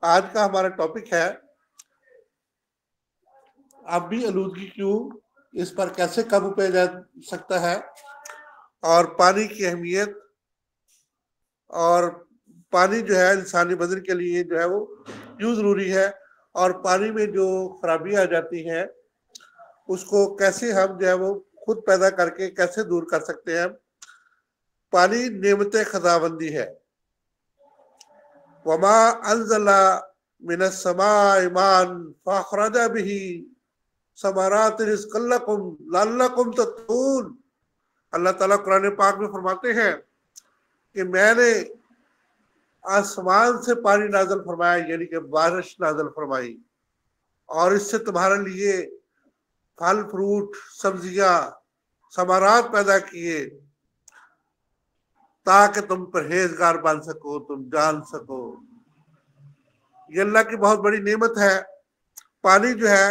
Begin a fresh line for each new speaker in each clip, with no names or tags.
आज का हमारा टॉपिक है आबी आलूदगी क्यों, इस पर कैसे काबू पाया जा सकता है और पानी की अहमियत, और पानी जो है इंसानी बदन के लिए जो है वो क्यों जरूरी है, और पानी में जो खराबी आ जाती है उसको कैसे हम जो है वो खुद पैदा करके कैसे दूर कर सकते हैं। पानी नेमत खजाबंदी है। वमा अनजला मिनस समाए मान फखरजा बिही समारात रिज़्क़ल्लकुम लअल्लकुम तत्तून। अल्लाह ताला कुरान पाक में फरमाते हैं कि मैंने आसमान से पानी नाजल फरमाया, यानी कि बारिश नाजल फरमाई, और इससे तुम्हारे लिए फल फ्रूट सब्जियां समारात पैदा किए ताकि तुम परहेजगार बन सको, तुम जान सको। ये अल्लाह की बहुत बड़ी नेमत है। पानी जो है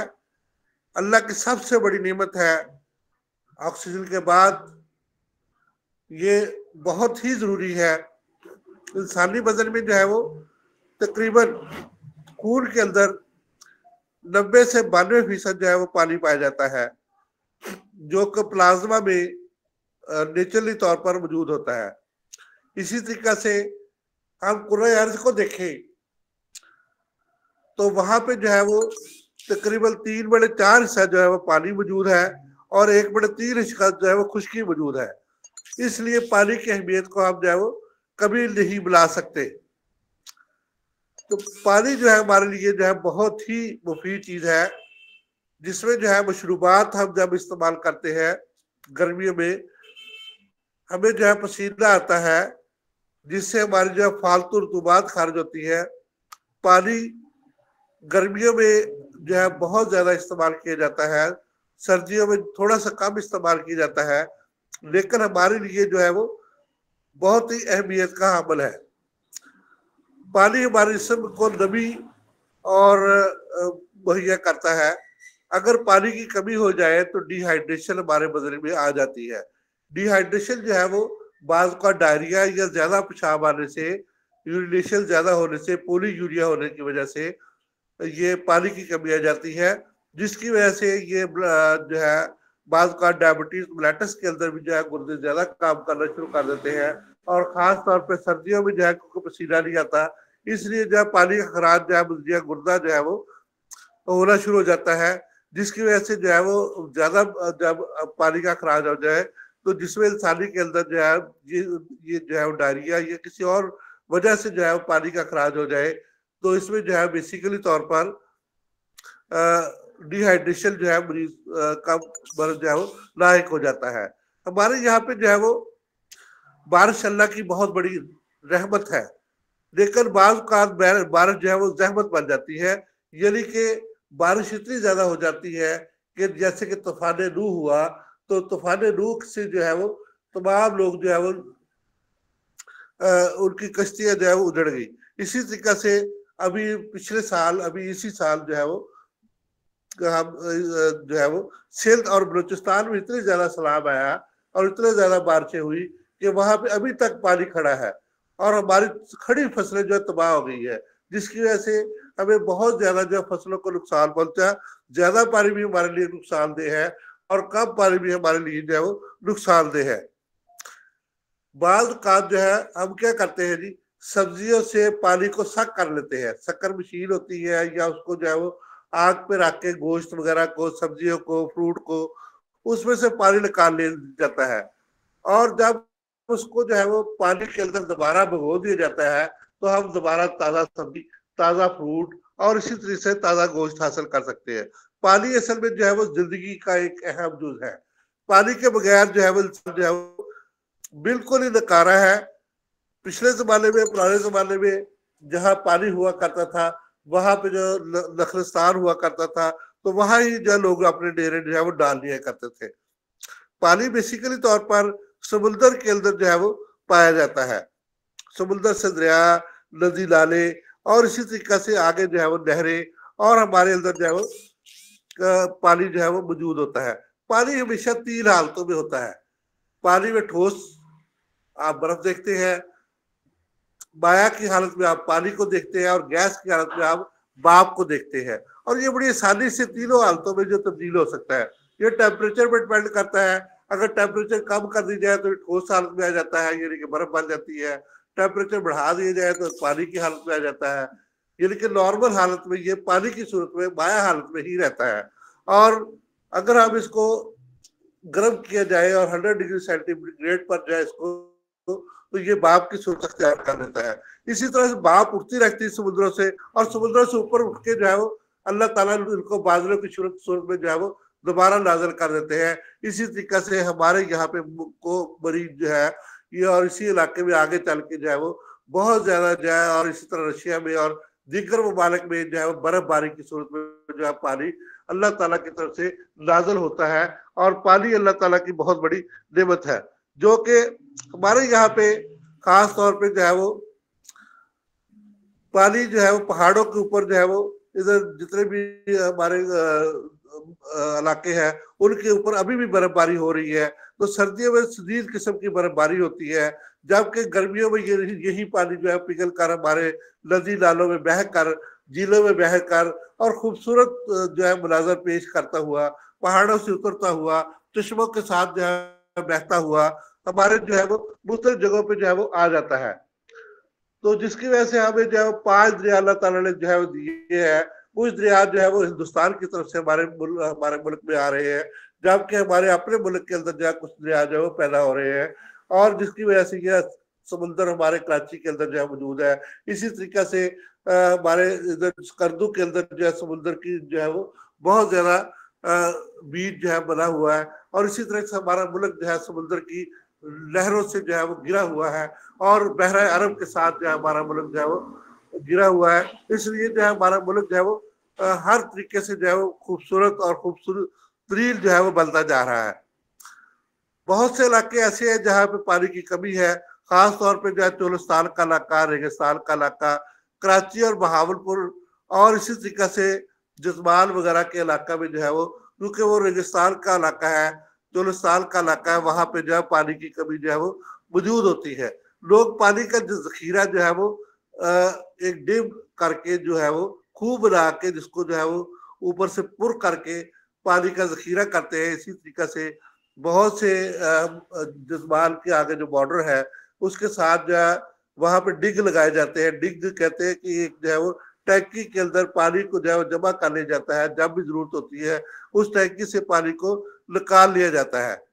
अल्लाह की सबसे बड़ी नेमत है। ऑक्सीजन के बाद ये बहुत ही जरूरी है। इंसानी बदन में जो है वो तकरीबन खून के अंदर 90 से 92% जो है वो पानी पाया जाता है, जो कि प्लाज्मा में नेचुरली तौर पर मौजूद होता है। इसी तरीके से हम कुर्रे अर्ज को देखें तो वहां पे जो है वो तकरीबन 3/4 हिस्सा जो है वो पानी मौजूद है और 1/3 हिस्सा जो है वो खुश्की मौजूद है। इसलिए पानी की अहमियत को हम जो है वो कभी नहीं बुला सकते। तो पानी जो है हमारे लिए जो है बहुत ही मुफीद चीज है, जिसमें जो है मशरूबात हम जब इस्तेमाल करते हैं गर्मियों में हमें जो है पसीना आता है, जिससे हमारी जो है फालतू रतूबात खारिज होती है। पानी गर्मियों में जो है बहुत ज्यादा इस्तेमाल किया जाता है, सर्दियों में थोड़ा सा कम इस्तेमाल किया जाता है, लेकिन हमारे लिए जो है वो बहुत ही अहमियत का अमल है। पानी हमारे जिस्म को नमी और मुहैया करता है। अगर पानी की कमी हो जाए तो डिहाइड्रेशन हमारे बदन में आ जाती है। डिहाइड्रेशन जो है वो बाज का डायरिया या ज्यादा पेशाब आने से, यूरिनेशन ज्यादा होने से, पोली यूरिया होने की वजह से ये पानी की कमी आ जाती है, जिसकी वजह से ये जो है बाज का डायबिटीज मेलेटस के अंदर भी जो है गुर्दे ज्यादा काम करना शुरू कर देते हैं। और खास तौर पर सर्दियों में जो है क्योंकि पसीना नहीं आता, इसलिए जो है पानी का खराज जो है गुर्दा जो है वो होना शुरू हो जाता है, जिसकी वजह से जो है वो ज्यादा जब पानी का खराज हो जाए तो जिसमें इंसानी के अंदर जो है ये जो है वो डायरिया या किसी और वजह से जो है वो पानी का खराज हो जाए, तो इसमें जो है बेसिकली तौर पर डिहाइड्रेशन जो है मरीज का मर्ज जो है वो लायक हो जाता है। हमारे यहाँ पे जो है वो बारिश अल्लाह की बहुत बड़ी रहमत है, लेकिन बाज का बारिश जो है वो जहमत बन जाती है। यानी कि बारिश इतनी ज्यादा हो जाती है कि जैसे कि तूफान नूह हुआ, तो तूफान नूह से जो है वो तमाम लोग जो है वो उनकी कश्तियां जो है वो उजड़ गई। इसी तरीके से अभी पिछले साल, अभी इसी साल जो है वो हम जो है वो सिंध और बलूचिस्तान में इतनी ज्यादा सैलाब आया और इतने ज्यादा बारिशें हुई कि वहां पे अभी तक पानी खड़ा है और हमारी खड़ी फसलें जो है तबाह हो गई है, जिसकी वजह से हमें बहुत ज्यादा जो फसलों को नुकसान पहुंचा। ज्यादा पानी भी हमारे लिए नुकसानदेह है और कम पानी भी हमारे लिए जो है वो नुकसानदेह है। बाल का जो है हम क्या करते हैं जी, सब्जियों से पानी को सक कर लेते हैं। शक्कर मशीन होती है या उसको जो है वो आग पे रख के गोश्त वगैरह को, सब्जियों को, फ्रूट को उसमें से पानी निकाल लिया जाता है। और जब उसको जो है वो पानी के अंदर दोबारा भिगो दिया जाता है तो हम दोबारा ताजा सब्जी, ताजा फ्रूट और इसी तरह से ताजा गोश्त हासिल कर सकते हैं। पानी असल में जो है वो जिंदगी का एक अहम जुज है। पानी के बगैर जो है वो इंसान जो है वो बिल्कुल ही नकारा है। पिछले जमाने में, पुराने जमाने में जहाँ पानी हुआ करता था वहां पे जो नखलिस्तान हुआ करता था, तो वहां ही जो लोग अपने डेरे जो है वो डाल दिया करते थे। पानी बेसिकली तौर पर समुद्र के अंदर जो है वो पाया जाता है। समुद्र से दरिया, नदी, नाले और इसी तरीके से आगे जो है वो नहरें, और हमारे अंदर जो है वो पानी जो है वो मौजूद होता है। पानी हमेशा 3 हालतों में होता है। पानी में ठोस, आप बर्फ देखते हैं, माया की हालत में आप पानी को देखते हैं और गैस की हालत में आप भाप को देखते हैं। और ये बड़ी आसानी से तीनों हालतों में जो तब्दील हो सकता है। ये टेम्परेचर पर डिपेंड करता है। अगर टेम्परेचर कम कर दी जाए तो ठोस हालत में आ जाता है, यानी कि बर्फ बन जाती है। टेम्परेचर बढ़ा दिया जाए तो पानी की हालत में आ जाता है, यानी कि नॉर्मल हालत में ये पानी की सूरत में माया हालत में ही रहता है। और अगर हम इसको गर्म किया जाए और 100 डिग्री सेंटीग्रेड पर जाए इसको, तो ये भाप की सूरत अख्तियार कर देता है। इसी तरह से भाप उठती रहती है समुद्रों से, और समुद्रों से ऊपर उठ के जो है वो अल्लाह ताला इनको बादलों की सूरत में जो है वो दोबारा नाज़िल कर देते हैं। इसी तरीके से हमारे यहाँ पे को बड़ी जो है ये, और इसी इलाके में आगे चल के जो है वो बहुत ज्यादा जो है, और इसी तरह रशिया में और दीगर ममालिक में जो है वो बर्फबारी की सूरत में जो है पानी अल्लाह ताला की तरफ से नाज़िल होता है। और पानी अल्लाह ताला की बहुत बड़ी नेमत है, जो कि हमारे यहाँ पे खास तौर पे जो है वो पानी जो है वो पहाड़ों के ऊपर जो है वो इधर जितने भी हमारे इलाके हैं उनके ऊपर अभी भी बर्फबारी हो रही है। तो सर्दियों में शदीद किस्म की बर्फबारी होती है, जबकि गर्मियों में यही पानी जो है पिघल कर हमारे नदी नालों में बह कर, झीलों में बह कर और खूबसूरत जो है मुनाजर पेश करता हुआ, पहाड़ों से उतरता हुआ, चश्मों के साथ जो है बहता हुआ हमारे जो है वो मुख्तलिफ जगहों पे जो है वो आ जाता है। तो जिसकी वजह से हमें जो है 5 दरिया अल्लाह ताला ने जो है वो दिए हैं। कुछ दरिया जो है वो हिंदुस्तान की तरफ से हमारे मुल्क में आ रहे हैं, जबकि हमारे अपने मुल्क के अंदर जो है कुछ दरिया जो है वो पैदा हो रहे हैं, और जिसकी वजह से यह समुद्र हमारे कराची के अंदर जो है मौजूद है। इसी तरीके से हमारे इधर स्कर्दू के अंदर जो है समुद्र की जो है वो बहुत ज्यादा बीच जो है बना हुआ है, और इसी तरह से हमारा मुल्क जो है समुद्र की लहरों से जो है वो घिरा हुआ है, और बहरा अरब के साथ जो है हमारा मुल्क जो है वो घिरा हुआ है। इसलिए जो है हमारा मुल्क जो है वो हर तरीके से जो है वो खूबसूरत और खूबसूरत तरीन जो है वो बनता जा रहा है। बहुत से इलाके ऐसे हैं जहाँ पे पानी की कमी है, खास तौर पे जो है चोलिस्तान का इलाका, रेगिस्तान का इलाका, कराची और बहावलपुर, और इसी तरीके से जजमान वगैरह के इलाका में जो है वो, क्योंकि वो रेगिस्तान का इलाका है, चोलिस्तान का इलाका है, वहां पे जो है पानी की कमी जो है वो मौजूद होती है। लोग पानी का जो जखीरा जो है वो एक डिम करके जो है वो खूब बना के, जिसको जो है वो ऊपर से पुर करके पानी का जखीरा करते हैं। इसी तरीके से बहुत से जज्बाल के आगे जो बॉर्डर है उसके साथ जो है वहां पे डिग लगाए जाते हैं। डिग कहते हैं कि एक जो है वो टैंकी के अंदर पानी को जो है वो जमा कर लिया जाता है, जब भी जरूरत होती है उस टैंकी से पानी को निकाल लिया जाता है।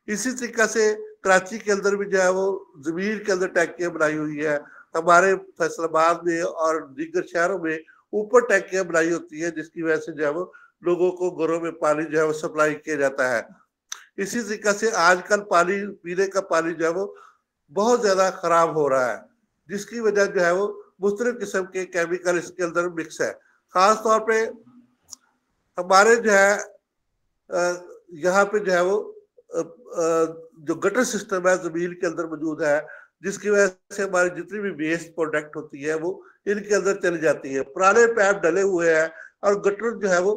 इसी तरीके से कराची के अंदर भी जो है वो जमीन के अंदर टैंकियां बनाई हुई है। हमारे फैसलाबाद में और दीगर शहरों में ऊपर टैंकियां बनाई होती है, जिसकी वजह से जो है वो लोगों को घरों में पानी जो है वो सप्लाई किया जाता है। इसी तरीके से आजकल पानी, पीने का पानी जो है वो बहुत ज्यादा खराब हो रहा है, जिसकी वजह जो है वो मुख्तलिफ किस्म के केमिकल इसके अंदर मिक्स है। खास तौर पे हमारे जो है यहाँ पे जो है वो जो गटर सिस्टम है जमीन के अंदर मौजूद है, जिसकी वजह से हमारी जितनी भी वेस्ट प्रोडक्ट होती है वो इनके अंदर चली जाती है। पुराने पैप डले हुए हैं और गटर जो है वो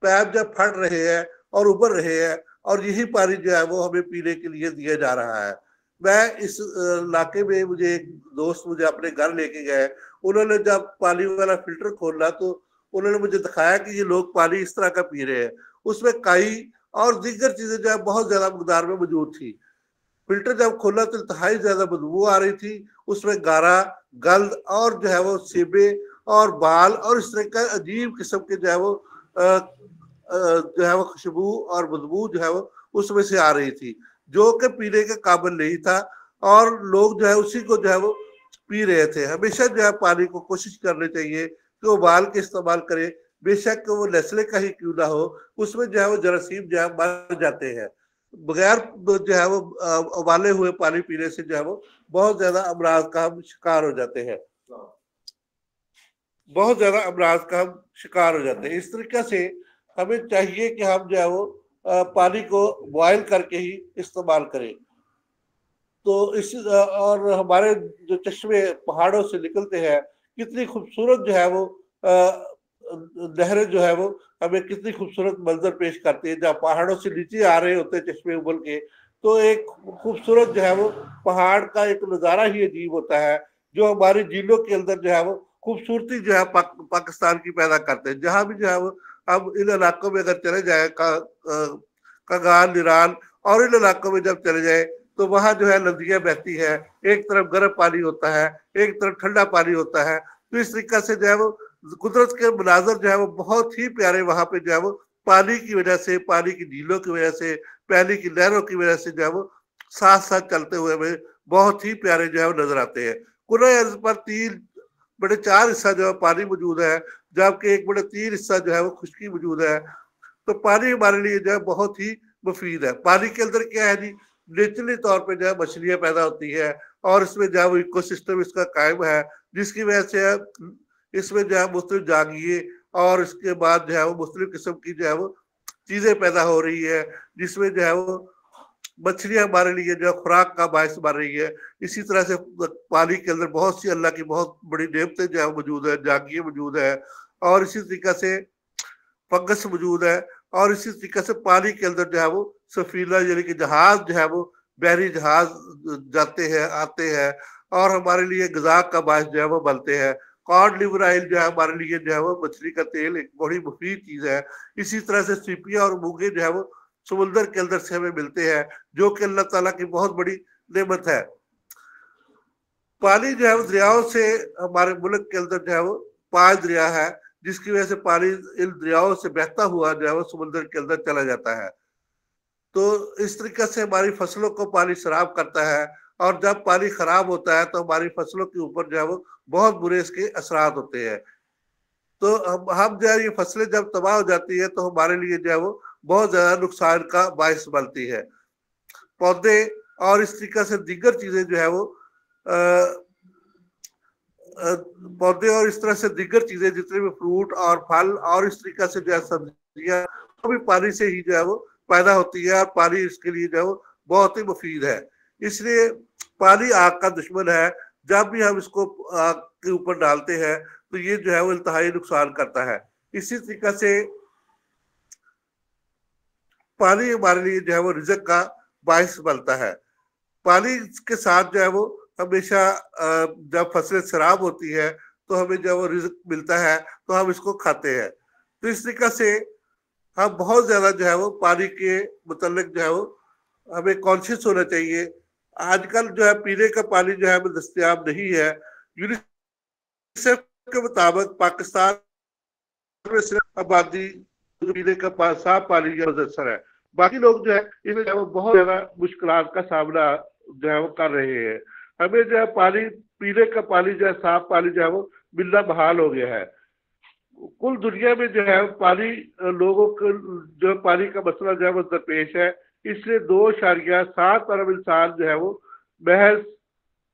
पैप जब फट रहे हैं और उबर रहे हैं, और यही पानी जो है वो हमें पीने के लिए दिया जा रहा है। मैं इस इलाके में, मुझे एक दोस्त मुझे अपने घर लेके गए, उन्होंने जब पानी वाला फिल्टर खोला तो उन्होंने मुझे दिखाया कि ये लोग पानी इस तरह का पी रहे हैं। उसमें काई और दीगर चीजें जो है बहुत ज्यादा मकदार में मौजूद थी। फिल्टर जब खोला तो इंतहाई ज्यादा बदबू आ रही थी, उसमें गारा, गंद और जो है वो सेबे और बाल और इस तरह का अजीब किस्म के जो है वो जो है वो खुशबू और बदबू जो है वो उसमें से आ रही थी, जो कि पीने के काबिल नहीं था, और लोग जो है उसी को जो है वो पी रहे थे। हमेशा जो है पानी को कोशिश करनी चाहिए कि उबाल के इस्तेमाल करें, बेशक वो नेस्ले का ही क्यों ना हो, उसमें जो है वो जरासीम जो है मर जाते हैं। बगैर जो है वो उबाले हुए पानी पीने से जो है वो बहुत ज्यादा अमराज का हम शिकार हो जाते हैं, बहुत ज्यादा अमराज का हम शिकार हो जाते हैं। इस तरीके से हमें चाहिए कि हम जो है वो पानी को बॉयल करके ही इस्तेमाल करें। तो इस और हमारे जो चश्मे पहाड़ों से निकलते हैं, कितनी खूबसूरत जो है वो नहरें जो है वो हमें कितनी खूबसूरत मंजर पेश करती है। जब पहाड़ों से नीचे आ रहे होते हैं चश्मे उबल के, तो एक खूबसूरत जो है वो पहाड़ का एक नज़ारा ही अजीब होता है जो हमारी झीलों के अंदर जो है वो खूबसूरती जो है पाकिस्तान की पैदा करते हैं। जहां भी जो है वो अब इन इलाकों में अगर चले जाए कगान, निराल और इन इलाकों में जब चले जाए तो वहां जो है नदियां बहती है, एक तरफ गर्म पानी होता है, एक तरफ ठंडा पानी होता है। तो इस तरीके से जो है वो कुदरत के मनाजर जो है वो बहुत ही प्यारे वहां पे जो है वो पानी की वजह से, पानी की झीलों की वजह से, पानी की लहरों की वजह से जो है वो साथ साथ चलते हुए हमें बहुत ही प्यारे जो है वो नजर आते हैं। कुरान अर्ज पर 3/4 हिस्सा जो है पानी मौजूद है, जबकि 1/3 हिस्सा जो है वो खुश्की मौजूद है। तो पानी हमारे लिए जो है बहुत ही मुफीद है। पानी के अंदर क्या है जी, नेचुरली तौर पे जो है मछलियां पैदा होती है और इसमें जो है वो इकोसिस्टम इसका कायम है, जिसकी वजह से इसमें जो है मुख्तलिफ जांघिए और इसके बाद जो है वो मुख्तलिफ किस्म की जो है वो चीजें पैदा हो रही है, जिसमें जो है वो मछलियां हमारे लिए जो है खुराक का बायस बन रही है। इसी तरह से पानी के अंदर बहुत सी अल्लाह की बहुत बड़ी नेमतें जो है मौजूद है, जांघिए मौजूद है और इसी तरीके से फंगस मौजूद है। और इसी तरीके से पानी के अंदर जो है वो सफीना यानी कि जहाज जो है वो बहरी जहाज जाते हैं, आते हैं और हमारे लिए गजा का बायस जो है वो बनते हैं। कॉड लिवर ऑयल जो है हमारे लिए जो है वो मछली का तेल एक बड़ी मुफीद चीज है। इसी तरह से सीपिया और मूंगे जो है वो समुद्र के अंदर से हमें मिलते हैं, जो कि अल्लाह ताला की बहुत बड़ी नेमत है। पानी जो है वो दरियाओं से, हमारे मुल्क के अंदर जो है वो 5 दरिया है, जिसकी वजह से पानी इन दरियाओं से बहता हुआ जो है वो समुद्र के अंदर चला जाता है। तो इस तरीके से हमारी फसलों को पानी खराब करता है और जब पानी खराब होता है तो हमारी फसलों के ऊपर जो है वो बहुत बुरे इसके असरात होते हैं। तो हम जो है ये फसलें जब तबाह हो जाती है तो हमारे लिए जो है वो बहुत ज्यादा नुकसान का बायस बनती है। पौधे और इस तरीके से दीगर चीजें जो है वो पौधे और इस तरह से दीगर चीजें जितने भी फ्रूट और फल और इस तरीके से जो है सब्जियां, वो भी पानी से ही जो है वो पैदा होती है और पानी इसके लिए जो है वो बहुत ही मुफीद है। इसलिए पानी आग का दुश्मन है। जब भी हम इसको आग के ऊपर डालते हैं तो ये जो है वो इंतहाई नुकसान करता है। इसी तरीके से पानी हमारे लिए जो है वो रिज़्क का बायस बनता है। पानी के साथ जो है वो हमेशा जब फसलें खराब होती है तो हमें जब वो रिज़्क मिलता है तो हम इसको खाते हैं। तो इस तरीके से हम बहुत ज्यादा जो है वो पानी के मुतल्लिक जो है वो हमें कॉन्शियस होना चाहिए। आजकल जो है पीने का पानी जो है दस्तयाब नहीं है। यूनिसेफ के मुताबिक पाकिस्तान में सिर्फ आबादी पीने का साफ पानी मुयसर है, बाकी लोग जो है इसमें जो है वो बहुत ज्यादा मुश्किलात का सामना जो है वो कर रहे हैं। हमें जो है पानी, पीने का पानी जो है, साफ पानी जो है वो मिलना बहाल हो गया है। कुल दुनिया में जो है पानी, लोगों को जो पानी का मसला जो है वो दरपेश है। इसलिए 2.7 अरब इंसान जो है वो महज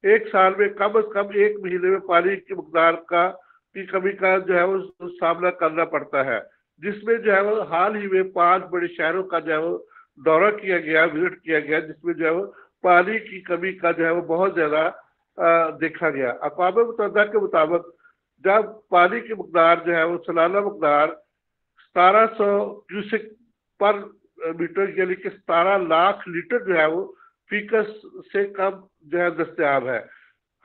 एक साल में कम से कम 1 महीने में पानी की मकदार की कमी का जो है वो सामना करना पड़ता है। जिसमें जो है वो हाल ही में 5 बड़े शहरों का जो है वो दौरा किया गया, विजिट किया गया, जिसमें जो है वो पानी की कमी का जो है वो बहुत ज्यादा देखा गया। अक़वाम मुत्तहिदा के मुताबिक जब पानी की मकदार जो है वो सालाना मकदार 1700 क्यूसिक पर मीटर यानी कि 17 लाख लीटर जो है वो फीकस से कम जो है दस्तयाब है।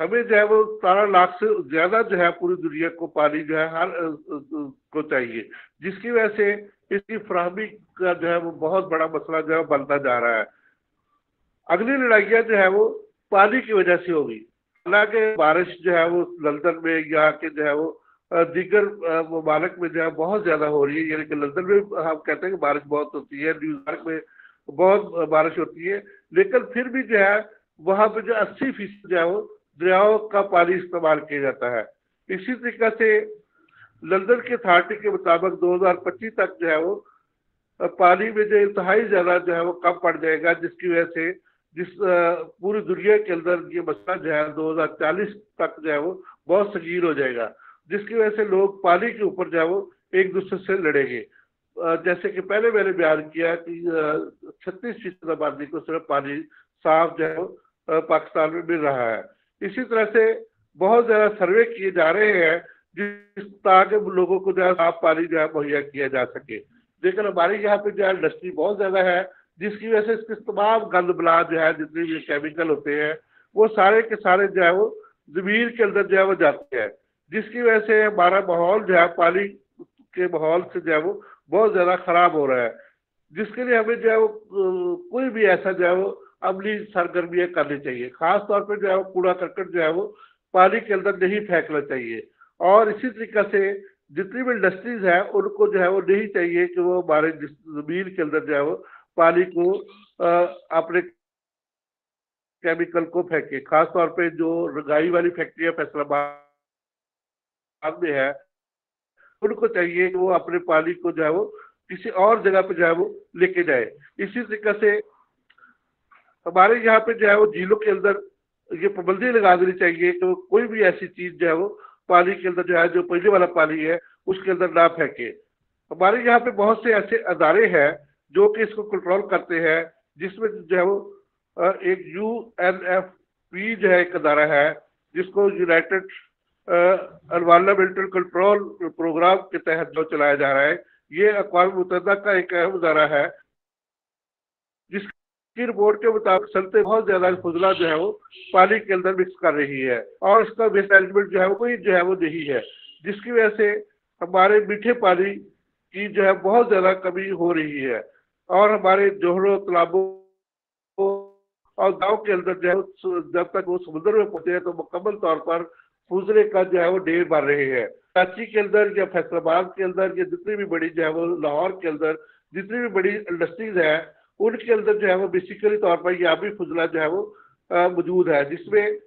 हमें जो है वो 17 लाख से ज्यादा जो है पूरी दुनिया को पानी जो है हर को चाहिए, जिसकी वजह से इसकी फराहमी का जो है वो बहुत बड़ा मसला जो है बनता जा रहा है। अगली लड़ाइयाँ जो है वो पानी की वजह से होगी। हालांकि बारिश जो है वो लंदन में, यहाँ के जो है वो दीगर ममालिक में जो है बहुत ज्यादा हो रही है। यानी कि लंदन में हम कहते हैं कि बारिश बहुत होती है, न्यूयॉर्क में बहुत बारिश होती है, लेकिन फिर भी जो है वहां पे जो 80% जो है वो दरियाओं का पानी इस्तेमाल किया जाता है। इसी तरीके से लंदन की अथॉरिटी के मुताबिक 2025 तक जो है वो पानी में जो इंतहाई ज्यादा जो है वो कम पड़ जाएगा, जिसकी वजह से पूरी दुनिया के अंदर ये मसला जो है 2040 तक जो है वो बहुत संगीन हो जाएगा, जिसकी वजह से लोग पानी के ऊपर जो है वो एक दूसरे से लड़ेंगे। जैसे कि पहले मैंने बयान किया कि 36% आबादी को सिर्फ पानी साफ जो है वो पाकिस्तान में मिल रहा है। इसी तरह से बहुत ज्यादा सर्वे किए जा रहे हैं जिस ताकि लोगों को जो है साफ पानी जो है मुहैया किया जा सके। लेकिन हमारे यहाँ पे जो है इंडस्ट्री बहुत ज्यादा है, जिसकी वजह से इसके तमाम गंद बला जो है, जितने भी केमिकल होते हैं, वो सारे के सारे जो है वो जमीन के अंदर जो है वो जाते हैं, जिसकी वजह से हमारा माहौल जो है पानी के माहौल से जो है वो बहुत ज्यादा खराब हो रहा है, जिसके लिए हमें जो है वो कोई भी ऐसा जो है वो अमली सरगर्मियां करनी चाहिए। खास तौर पर जो है वो कूड़ा करकट जो है वो पानी के अंदर नहीं फेंकना चाहिए। और इसी तरीके से जितनी भी इंडस्ट्रीज है उनको जो है वो नहीं चाहिए कि वो हमारे जमीन के अंदर जो है वो पानी को अपने केमिकल को फेंके। खास तौर पे जो रंगाई वाली फैक्ट्रियां फैसलाबाद में है, उनको चाहिए कि वो अपने पानी को जो है वो किसी और जगह पे जो है वो लेके जाए। इसी तरीके से हमारे यहाँ पे जो है वो झीलों के अंदर ये पाबंदी लगा देनी चाहिए कि वो कोई भी ऐसी चीज जो है वो पानी के अंदर जो है, जो पहले वाला पानी है उसके अंदर ना फेंके। हमारे यहाँ पे बहुत से ऐसे अदारे हैं जो कि इसको कंट्रोल करते हैं, जिसमें जो है वो एक UNFP जो है एक अदारा है, जिसको यूनाइटेड एनवायरमेंटल कंट्रोल प्रोग्राम के तहत जो चलाया जा रहा है। ये अक़वाम मुत्तहिदा का एक अहम अदारा है, जिसकी रिपोर्ट के मुताबिक सनते बहुत ज्यादा फजला जो है वो पानी के अंदर मिक्स कर रही है, और इसका वेस्ट मैनेजमेंट जो है वो कोई जो है वो नहीं है, जिसकी वजह से हमारे मीठे पानी की जो है बहुत ज्यादा कमी हो रही है। और हमारे जोहरों, तालाबों और गांव के अंदर जो है जब तक वो समुद्र में पहुंचे हैं तो मुकम्मल तौर पर फुजरे का जो है वो ढेर बढ़ रहे हैं। कराची के अंदर या फैसलाबाद के अंदर या जितनी भी बड़ी जो है वो लाहौर के अंदर जितनी भी बड़ी इंडस्ट्रीज है, उनके अंदर जो है वो बेसिकली तौर पर याबी फुजला जो है वो मौजूद है, जिसमें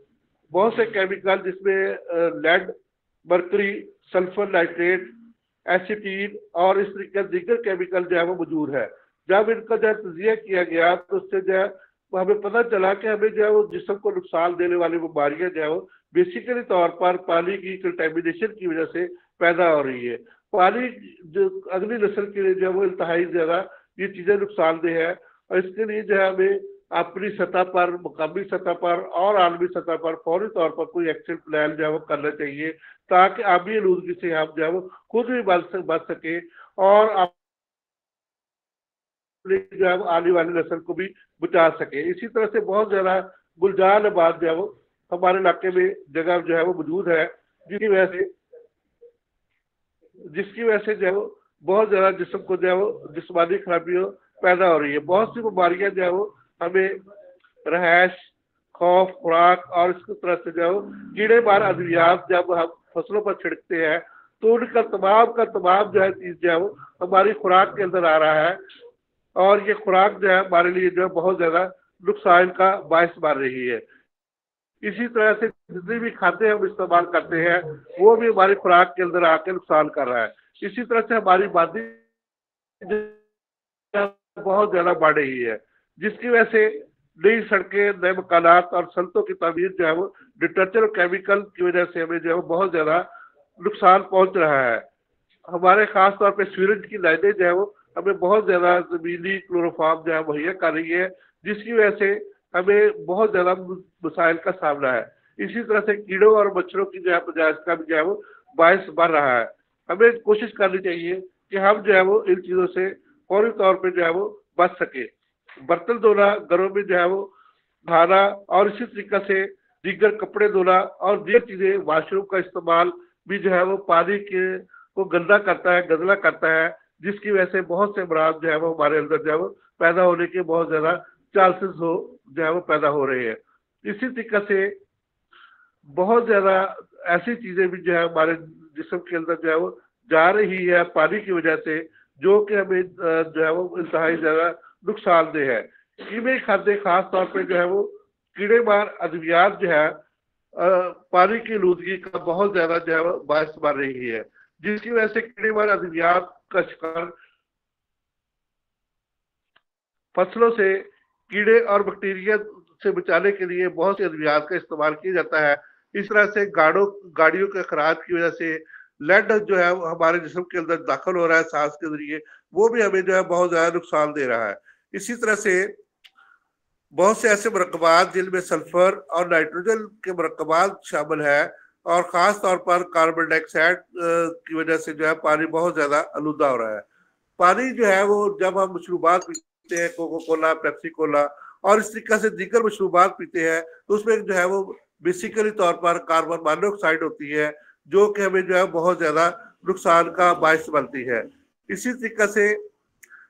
बहुत से केमिकल, जिसमें लेड, मरकरी, सल्फर नाइट्रेट, एसिटीन और इस तरीके दीगर केमिकल जो है वो मौजूद है। जब इनका जो है तजिया किया गया तो उससे जो है हमें पता चला कि हमें जो है वो जिस्म को नुकसान देने वाली बीमारियां जो है वो बेसिकली तौर पर पानी की कंटेमिनेशन की वजह से पैदा हो रही है। पानी जो अगली नस्ल के लिए जो है वो इंतहाई ज्यादा ये चीजें नुकसानदेह है, और इसके लिए जो है हमें अपनी सतह पर, मुकामी सतह पर और आलमी सतह पर फौरी तौर पर कोई एक्शन प्लान जो है वो करना चाहिए, ताकि आबी आलूदगी से हम जो है वो खुद भी बच सके और जो है वो आने वाली नस्ल को भी बचा सके। इसी तरह से बहुत ज्यादा गुलजार आबाद जो है वो हमारे इलाके में जगह जो है वो मौजूद है, जिसकी वजह से जो है वो बहुत ज्यादा जिस्म को जो है वो जिस्मानी खराबियां पैदा हो रही है। बहुत सी बीमारियां जो है वो हमें रहायश, खौफ, खुराक और इसकी तरह से जो है कीड़े मार अद्वियात जब हम फसलों पर छिड़कते हैं तो उनका तमाम जो है चीज जो है वो हमारी खुराक के अंदर आ रहा है, और ये खुराक जो है हमारे लिए जो है बहुत ज्यादा नुकसान का बायस बन रही है। इसी तरह से जितनी भी खाद्य हम इस्तेमाल करते हैं वो भी हमारी खुराक के अंदर आकर नुकसान कर रहा है। इसी तरह से हमारी आबादी बहुत ज्यादा बढ़ रही है, जिसकी वजह से नई सड़कें, नए मकानात और सड़कों की तमीर जो है वो डिटर्जेंट और केमिकल की वजह से हमें जो है वो बहुत ज्यादा नुकसान पहुंच रहा है। हमारे खास तौर पे सीवरेज की लाइनें जो है वो हमें बहुत ज्यादा जमीनी क्लोरोफॉर्म जो है मुहैया कर रही है, जिसकी वजह से हमें बहुत ज्यादा मसाइल का सामना है। इसी तरह से कीड़ों और मच्छरों की जो है पैदाइश का भी जो है वो बायस बढ़ रहा है। हमें कोशिश करनी चाहिए कि हम जो है वो इन चीजों से फौरी तौर पर जो है वो बच सके। बर्तन धोना, घरों में जो है वो नहाना और इसी तरीके से दीगर कपड़े धोना और दीगर चीजें, वॉशरूम का इस्तेमाल भी जो है वो पानी के को गंदा करता है, गंदला करता है, जिसकी वजह से बहुत से अमराज जो है वो हमारे अंदर जो है वो पैदा होने के बहुत ज्यादा चांसेस जो है वो पैदा हो रहे हैं। इसी तरीके से बहुत ज्यादा ऐसी चीजें भी जो है हमारे जिस्म के अंदर जो है वो जा रही है पानी की वजह से, जो कि हमें जो है वो इंतहाई ज्यादा नुकसानदेह है। कीमे खाद्य खास तौर पे जो है वो कीड़े मार अद्वियात जो है पानी की आलूदगी का बहुत ज्यादा जो है वो बायस बन रही है, जिसकी वजह से कीड़े मार अद्वियात का शिकार फसलों से कीड़े और बैक्टीरिया से बचाने के लिए बहुत से अद्वियात का इस्तेमाल किया जाता है। इस तरह से गाड़ियों के खराब की वजह से लेड जो है हमारे जिस्म के अंदर दाखिल हो रहा है सांस के जरिए, वो भी हमें जो है बहुत ज्यादा नुकसान दे रहा है। इसी तरह से बहुत से ऐसे मरकबात जिनमें सल्फर और नाइट्रोजन के मरकबात शामिल है, और खास तौर पर कार्बन डाइऑक्साइड की वजह से जो है पानी बहुत ज्यादा आलूदा हो रहा है। पानी जो है वो जब हम मशरूबात पीते हैं, कोको कोला, पेप्सी कोला और इस तरीके से दीगर मशरूबात पीते हैं, तो उसमें जो है वो बेसिकली तौर पर कार्बन मोनोऑक्साइड होती है, जो कि हमें जो है बहुत ज्यादा नुकसान का बायस बनती है। इसी तरीके से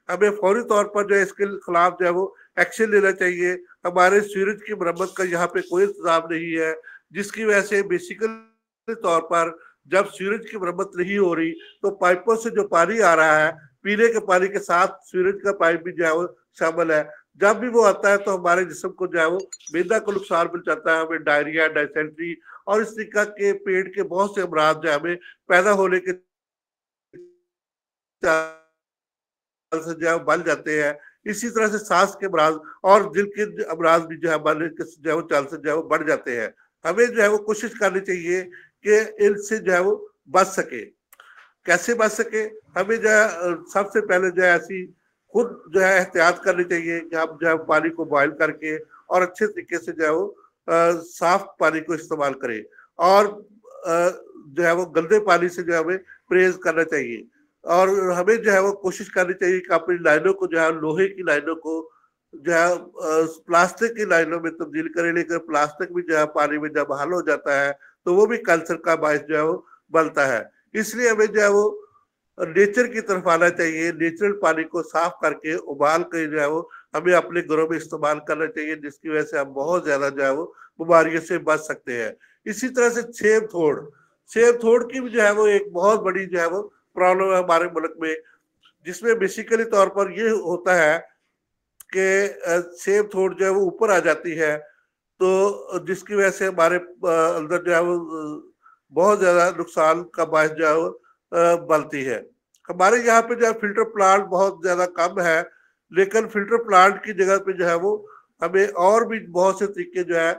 हमें फौरी तौर पर जो है इसके खिलाफ जो है वो एक्शन लेना चाहिए। हमारे सूरज की मरम्मत का यहाँ पे कोई इंतजाम नहीं है, जिसकी वजह से बेसिकली तौर पर जब सूरज की मरम्मत नहीं हो रही तो पाइपों से जो पानी आ रहा है, पीने के पानी के साथ सूरज का पाइप भी जो है वो शामिल है। जब भी वो आता है तो हमारे जिस्म को जो है वो मैदा को नुकसान मिल जाता है, हमें डायरिया, डायसेंट्री और इस तरीके के पेट के बहुत से अमराज जो हमें पैदा होने के से जो है बन जाते हैं। इसी तरह से सांस के अमराज और दिल के अमराज भी जो है बनने के जो है वो चांस जो है वो बढ़ जाते हैं। हमें जो है वो कोशिश करनी चाहिए कि इनसे जो है वो बच सके। कैसे बच सके? हमें जो है सबसे पहले जो है ऐसी खुद जो है एहतियात करनी चाहिए कि हम जो है पानी को बॉयल करके और अच्छे तरीके से जो है वो साफ पानी को इस्तेमाल करें, और जो है वो गंदे पानी से जो है हमें परहेज करना चाहिए। और हमें जो है वो कोशिश करनी चाहिए कि अपनी लाइनों को जो है लोहे की लाइनों को जो है प्लास्टिक की लाइनों में तब्दील करें। लेकिन प्लास्टिक भी जो है पानी में जब हल हो जाता है तो वो भी कैंसर का बायस जो है वो बनता है। इसलिए हमें जो है वो नेचर की तरफ आना चाहिए। नेचुरल पानी को साफ करके उबाल कर जो है वो हमें अपने घरों में इस्तेमाल करना चाहिए, जिसकी वजह से हम बहुत ज्यादा जो है वो बीमारियों से बच सकते हैं। इसी तरह से सेब थोड़ की भी जो है वो एक बहुत बड़ी जो है वो प्रॉब्लम है हमारे मुल्क में, जिसमें बेसिकली तौर पर ये होता है कि सेब थोड़ जो है वो ऊपर आ जाती है, तो जिसकी वजह से हमारे अंदर जो है वो बहुत ज्यादा नुकसान का बायस जो है वो बनती है। हमारे यहाँ पे जो है फिल्टर प्लांट बहुत ज्यादा कम है, लेकिन फिल्टर प्लांट की जगह पे जो है वो हमें और भी बहुत से तरीके जो है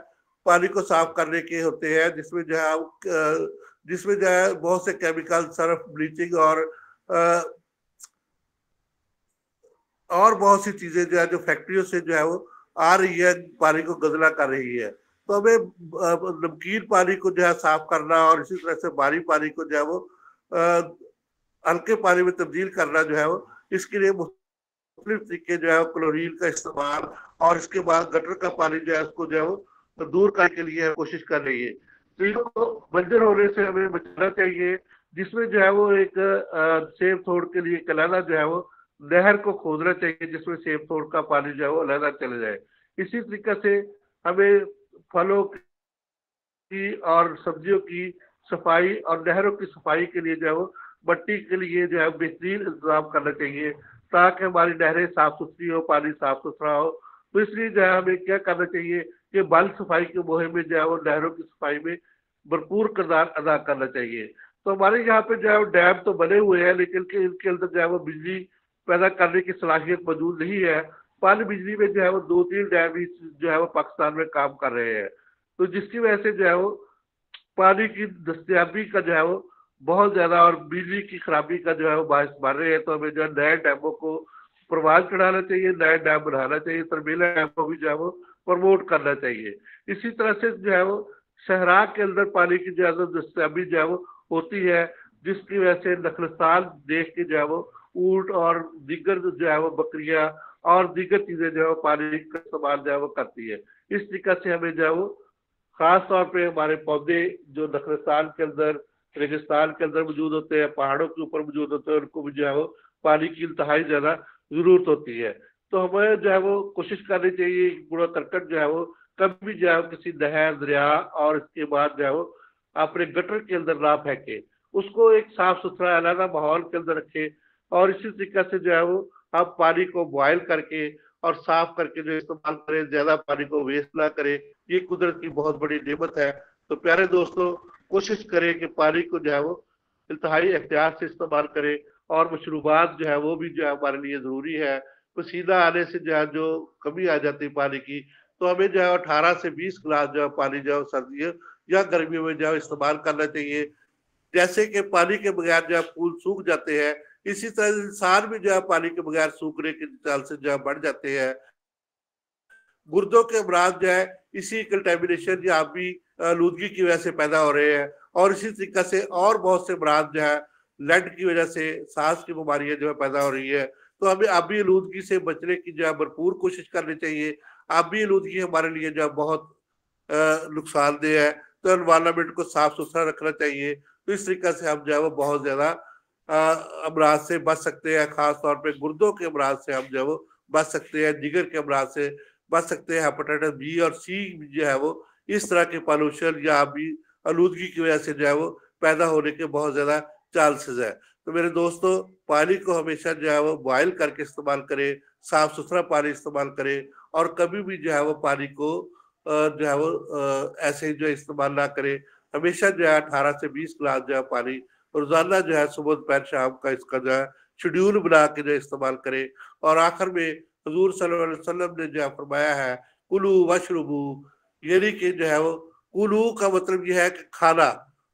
पानी को साफ करने के होते हैं, जिसमें जो है बहुत से केमिकल, सर्फ, ब्लीचिंग और बहुत सी चीजें जो है जो फैक्ट्रियों से जो है वो आ रही है, पानी को गंदा कर रही है। तो हमें नमकीन पानी को जो है साफ करना और इसी तरह से भारी पानी को जो है वो हल्के पानी में तब्दील करना जो है वो, इसके लिए मुख्तलिफ तरीके जो है क्लोरीन का इस्तेमाल और इसके बाद गटर का पानी जो है उसको जो है वो दूर करने के लिए कोशिश कर रही है। चीजों को बंजर होने से हमें बचाना चाहिए, जिसमें जो है वो एक सेब थोड़ के लिए कलाना जो है वो नहर को खोदना चाहिए, जिसमें सेब थोड़ का पानी जो है वो अलग चले जाए। इसी तरीके से हमें फलों की और सब्जियों की सफाई और नहरों की सफाई के लिए जो है वो मट्टी के लिए जो है बेहतरीन इंतजाम करना चाहिए, ताकि हमारी नहरें साफ सुथरी हो, पानी साफ सुथरा हो। तो इसलिए जो है हमें क्या करना चाहिए कि बाल सफाई की मुहिम में जो है वो नहरों की सफाई में भरपूर किरदार अदा करना चाहिए। तो हमारे यहाँ पे जो है वो डैम तो बने हुए हैं, लेकिन इनके अंदर जो है वो बिजली पैदा करने की सलाहियत मौजूद नहीं है। पानी बिजली में जो है वो 2-3 डैम ही जो है वो पाकिस्तान में काम कर रहे हैं, तो जिसकी वजह से जो है वो पानी की दस्तयाबी का जो है वो बहुत ज्यादा और बिजली की खराबी का जो है वो बायस बन रहे हैं। तो हमें जो है नए डैमों को परवाज चढ़ाना चाहिए, नए डैम बनाना चाहिए, तरमीला डैम को भी जो है वो प्रमोट करना चाहिए। इसी तरह से जो है वो शहरा के अंदर पानी की ज्यादा दस्तयाबी जो है वो होती है, जिसकी वजह से नखलस्तान देख के जो है वो ऊंट और दीगर जो है वो बकरियां और दीगर चीजें जो है वो पानी का इस्तेमाल जो है वो करती है। इस तरीके से हमें जो है वो खास तौर पे हमारे पौधे जो नखलस्तान के अंदर, रेगिस्तान के अंदर मौजूद होते हैं, पहाड़ों के ऊपर मौजूद होते हैं, उनको भी जो है वो पानी की इंतहाई ज्यादा जरूरत होती है। तो हमें जो है वो कोशिश करनी चाहिए कि कूड़ा करकट जो है वो कभी जो है किसी नहर, दरिया और इसके बाद जो है वो अपने गटर के अंदर ना फेंके, उसको एक साफ सुथरा अलग माहौल के अंदर रखे। और इसी तरीके से जो है वो आप पानी को बॉयल करके और साफ करके जो इस्तेमाल करें, ज्यादा पानी को वेस्ट ना करें। ये कुदरत की बहुत बड़ी नेमत है। तो प्यारे दोस्तों, कोशिश करें कि पानी को जो है वो इंतहाई एहतियात से इस्तेमाल करें, और मशरूबात जो है वो भी जो है हमारे लिए जरूरी है। पसीना आने से जो है जो कमी आ जाती है पानी की, तो हमें जो है 18 से 20 गिलास जो है पानी जो है सर्दियों या गर्मियों में जो है इस्तेमाल करना चाहिए। जैसे कि पानी के बगैर जो है फूल सूख जाते हैं, इसी तरह इंसान भी जो है पानी के बगैर सूखने के चांसेस जो है बढ़ जाते हैं। गुर्दों के अमराज जो है इसी कंटेमिनेशन या आबी आलूदगी की वजह से पैदा हो रहे हैं, और इसी तरीके से और बहुत से अमराज जो है लेड की वजह से सांस की बीमारियां जो है पैदा हो रही है। तो हमें आबी आलूदगी से बचने की जो है भरपूर कोशिश करनी चाहिए। आबी आलूदगी हमारे लिए जो है बहुत नुकसानदेह है, तो एनवायरनमेंट को साफ सुथरा रखना चाहिए। तो इस तरीके से हम जो है वो बहुत ज्यादा अमराज से बच सकते हैं। खास तौर पे गुर्दों के अमराज से हम जो है वो बच सकते हैं, जिगर के अमराज से बच सकते हैं, हेपेटाइटिस बी और सी जो है वो इस तरह के पॉल्यूशन या भी आलूदगी की वजह से जो है वो पैदा होने के बहुत ज्यादा चांसेस है। तो मेरे दोस्तों, पानी को हमेशा जो है वो बॉयल करके इस्तेमाल करें, साफ सुथरा पानी इस्तेमाल करें, और कभी भी जो है वो पानी को जो है वो ऐसे ही जो इस्तेमाल ना करें। हमेशा जो है 18 से 20 गिलास जो है पानी रोजाना जो है सुबह दोपहर शाम का इसका जो है शेड्यूल बना के जो इस्तेमाल करें। और आखिर में हजूर सल्लल्लाहु अलैहि वसल्लम ने जो है फरमाया है, कुलू वशरबू, यानी कि जो है वो कुलू का मतलब यह है कि खाना,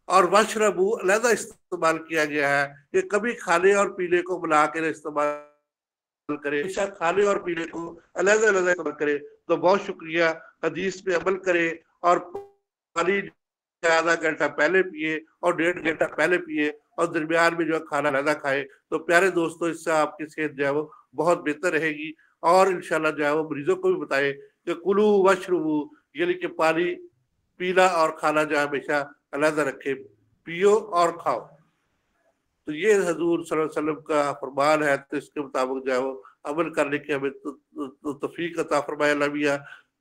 और वशरबू अलहदा इस्तेमाल किया गया है कि कभी खाने और पीने को मिला के इस्तेमाल करे, खाने और पीने को अलग अलग इस्तेमाल करे। तो बहुत शुक्रिया। हदीस पे अमल करे और पानी आधा घंटा पहले पिए और 1.5 घंटा पहले पिए, और दरमियान में जो है खाना अलग खाए। तो प्यारे दोस्तों, इससे आपकी सेहत जो है वो बहुत बेहतर रहेगी। और इंशाल्लाह जो है वो मरीजों को भी बताए कि कुलू वशरबू, यानी कि पानी पीना और खाना जो है हमेशा अलग रखे, पियो और खाओ। तो ये हजूर सल्लल्लाहु अलैहि वसल्लम का फरमान है। तो इसके मुताबिक जो है वो अमल करने की हमें तौफीक अता फरमाए अल्लाह मियां।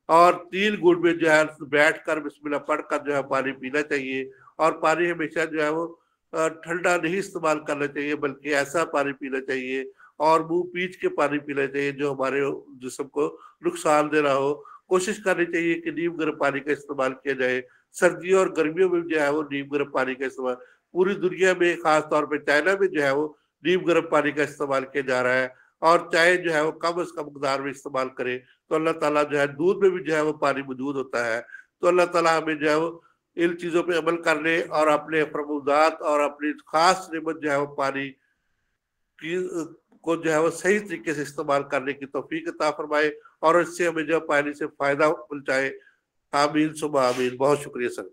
और 3 घूंट में जो है बैठ कर बिस्मिल्लाह पढ़कर जो है पानी पीना चाहिए। और पानी हमेशा जो है वो ठंडा नहीं इस्तेमाल करना चाहिए, बल्कि ऐसा पानी पीना चाहिए और मुंह पीच के पानी पीना चाहिए जो हमारे जिस्म को नुकसान दे रहा हो। कोशिश करनी चाहिए कि नीम गर्म पानी का इस्तेमाल किया जाए। सर्दियों और गर्मियों में जो है वो नीम गर्म पानी का इस्तेमाल, पूरी दुनिया में खास तौर पे चाइना में जो है वो नीम गर्म पानी का इस्तेमाल किया जा रहा है। और चाय जो है वो कम से कम मकदार में इस्तेमाल करें। तो अल्लाह ताला जो है, दूध में भी जो है वो पानी मौजूद होता है। तो अल्लाह ताला हमें जो है वो इन चीजों पे अमल करने और अपने फरमात और अपनी खास नेमत जो है वो पानी की को जो है वो सही तरीके से इस्तेमाल करने की तौफीक अता फरमाए, और इससे हमें जो पानी से फायदा पहुंचाए। आमीन सुबह आमीन। बहुत शुक्रिया सर।